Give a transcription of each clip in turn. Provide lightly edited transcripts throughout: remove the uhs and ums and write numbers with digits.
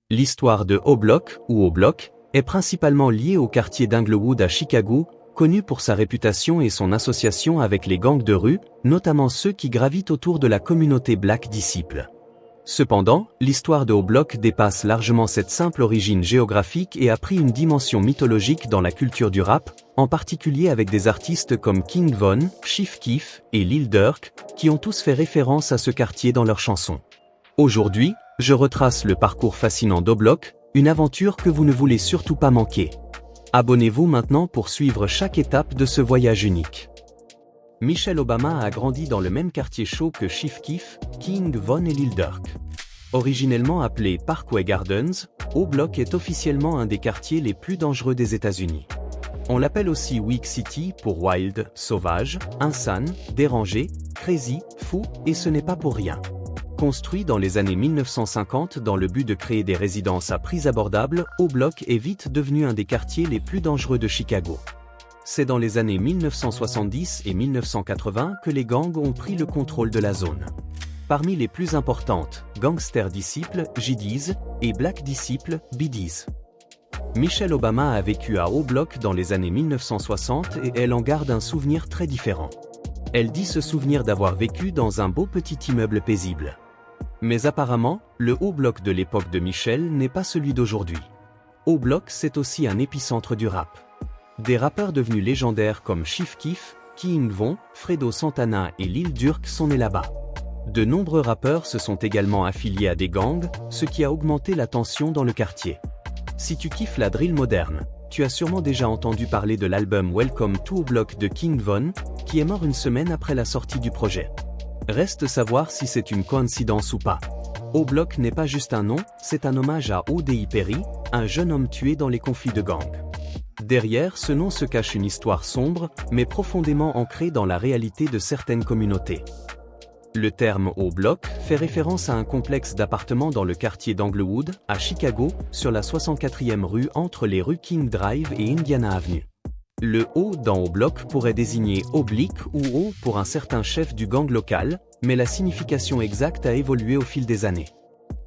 L'histoire de O-Block, ou O-Block, est principalement liée au quartier d'Inglewood à Chicago, connu pour sa réputation et son association avec les gangs de rue, notamment ceux qui gravitent autour de la communauté Black Disciple. Cependant, l'histoire de O-Block dépasse largement cette simple origine géographique et a pris une dimension mythologique dans la culture du rap, en particulier avec des artistes comme King Von, Chief Keef et Lil Durk, qui ont tous fait référence à ce quartier dans leurs chansons. Aujourd'hui, je retrace le parcours fascinant d'O-Block, une aventure que vous ne voulez surtout pas manquer. Abonnez-vous maintenant pour suivre chaque étape de ce voyage unique. Michelle Obama a grandi dans le même quartier chaud que Chief Keef, King Von et Lil Durk. Originellement appelé Parkway Gardens, O-Block est officiellement un des quartiers les plus dangereux des États-Unis. On l'appelle aussi Weak City pour wild, sauvage, insane, dérangé, crazy, fou, et ce n'est pas pour rien. Construit dans les années 1950 dans le but de créer des résidences à prix abordables, O-Block est vite devenu un des quartiers les plus dangereux de Chicago. C'est dans les années 1970 et 1980 que les gangs ont pris le contrôle de la zone. Parmi les plus importantes, Gangster Disciple, GDs, et Black Disciple, BDs. Michelle Obama a vécu à O-Block dans les années 1960 et elle en garde un souvenir très différent. Elle dit se souvenir d'avoir vécu dans un beau petit immeuble paisible. Mais apparemment, le O-Block de l'époque de Michelle n'est pas celui d'aujourd'hui. O-Block, c'est aussi un épicentre du rap. Des rappeurs devenus légendaires comme Chief Keef, King Von, Fredo Santana et Lil Durk sont nés là-bas. De nombreux rappeurs se sont également affiliés à des gangs, ce qui a augmenté la tension dans le quartier. Si tu kiffes la drill moderne, tu as sûrement déjà entendu parler de l'album Welcome to O-Block de King Von, qui est mort une semaine après la sortie du projet. Reste savoir si c'est une coïncidence ou pas. O-Block n'est pas juste un nom, c'est un hommage à O.D.I. Perry, un jeune homme tué dans les conflits de gangs. Derrière ce nom se cache une histoire sombre, mais profondément ancrée dans la réalité de certaines communautés. Le terme O-Block fait référence à un complexe d'appartements dans le quartier d'Englewood, à Chicago, sur la 64e rue entre les rues King Drive et Indiana Avenue. Le O dans O-Block pourrait désigner oblique ou O pour un certain chef du gang local, mais la signification exacte a évolué au fil des années.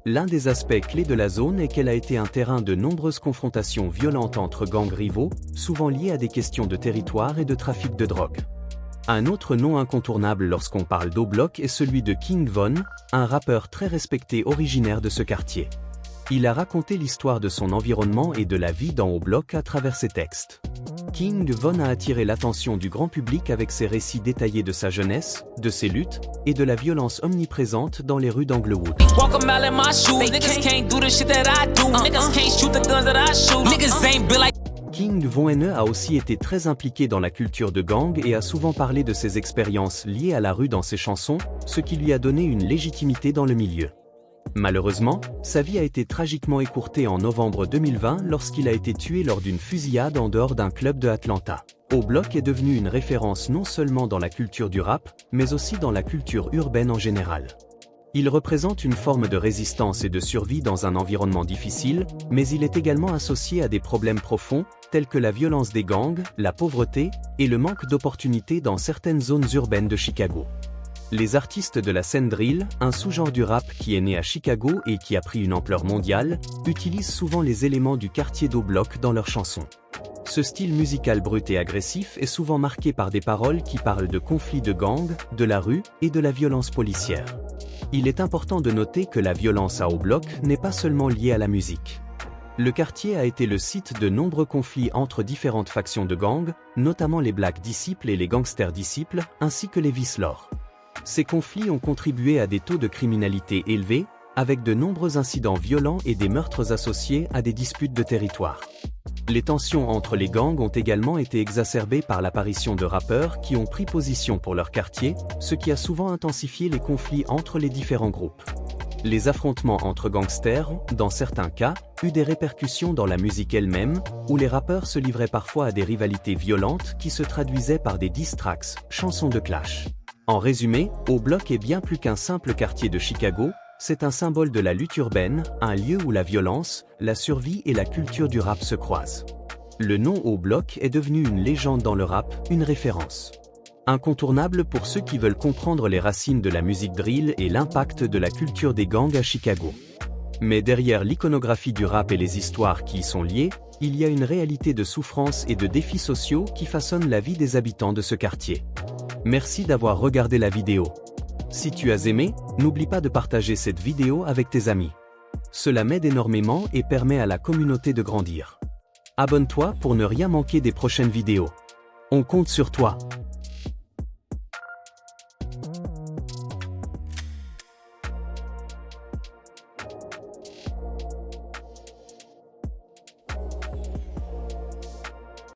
L'un des aspects clés de la zone est qu'elle a été un terrain de nombreuses confrontations violentes entre gangs rivaux, souvent liées à des questions de territoire et de trafic de drogue. Un autre nom incontournable lorsqu'on parle d'O-Block est celui de King Von, un rappeur très respecté originaire de ce quartier. Il a raconté l'histoire de son environnement et de la vie dans O-Block à travers ses textes. King Von a attiré l'attention du grand public avec ses récits détaillés de sa jeunesse, de ses luttes, et de la violence omniprésente dans les rues d'Englewood. King Von a aussi été très impliqué dans la culture de gang et a souvent parlé de ses expériences liées à la rue dans ses chansons, ce qui lui a donné une légitimité dans le milieu. Malheureusement, sa vie a été tragiquement écourtée en novembre 2020 lorsqu'il a été tué lors d'une fusillade en dehors d'un club de Atlanta. O-Block est devenu une référence non seulement dans la culture du rap, mais aussi dans la culture urbaine en général. Il représente une forme de résistance et de survie dans un environnement difficile, mais il est également associé à des problèmes profonds, tels que la violence des gangs, la pauvreté, et le manque d'opportunités dans certaines zones urbaines de Chicago. Les artistes de la scène drill, un sous-genre du rap qui est né à Chicago et qui a pris une ampleur mondiale, utilisent souvent les éléments du quartier d'O-Block dans leurs chansons. Ce style musical brut et agressif est souvent marqué par des paroles qui parlent de conflits de gangs, de la rue et de la violence policière. Il est important de noter que la violence à O-Block n'est pas seulement liée à la musique. Le quartier a été le site de nombreux conflits entre différentes factions de gangs, notamment les Black Disciples et les Gangster Disciples, ainsi que les Vice Lords. Ces conflits ont contribué à des taux de criminalité élevés, avec de nombreux incidents violents et des meurtres associés à des disputes de territoire. Les tensions entre les gangs ont également été exacerbées par l'apparition de rappeurs qui ont pris position pour leur quartier, ce qui a souvent intensifié les conflits entre les différents groupes. Les affrontements entre gangsters ont, dans certains cas, eu des répercussions dans la musique elle-même, où les rappeurs se livraient parfois à des rivalités violentes qui se traduisaient par des diss tracks, chansons de clash. En résumé, O-Block est bien plus qu'un simple quartier de Chicago, c'est un symbole de la lutte urbaine, un lieu où la violence, la survie et la culture du rap se croisent. Le nom O-Block est devenu une légende dans le rap, une référence. Incontournable pour ceux qui veulent comprendre les racines de la musique drill et l'impact de la culture des gangs à Chicago. Mais derrière l'iconographie du rap et les histoires qui y sont liées, il y a une réalité de souffrance et de défis sociaux qui façonnent la vie des habitants de ce quartier. Merci d'avoir regardé la vidéo. Si tu as aimé, n'oublie pas de partager cette vidéo avec tes amis. Cela m'aide énormément et permet à la communauté de grandir. Abonne-toi pour ne rien manquer des prochaines vidéos. On compte sur toi.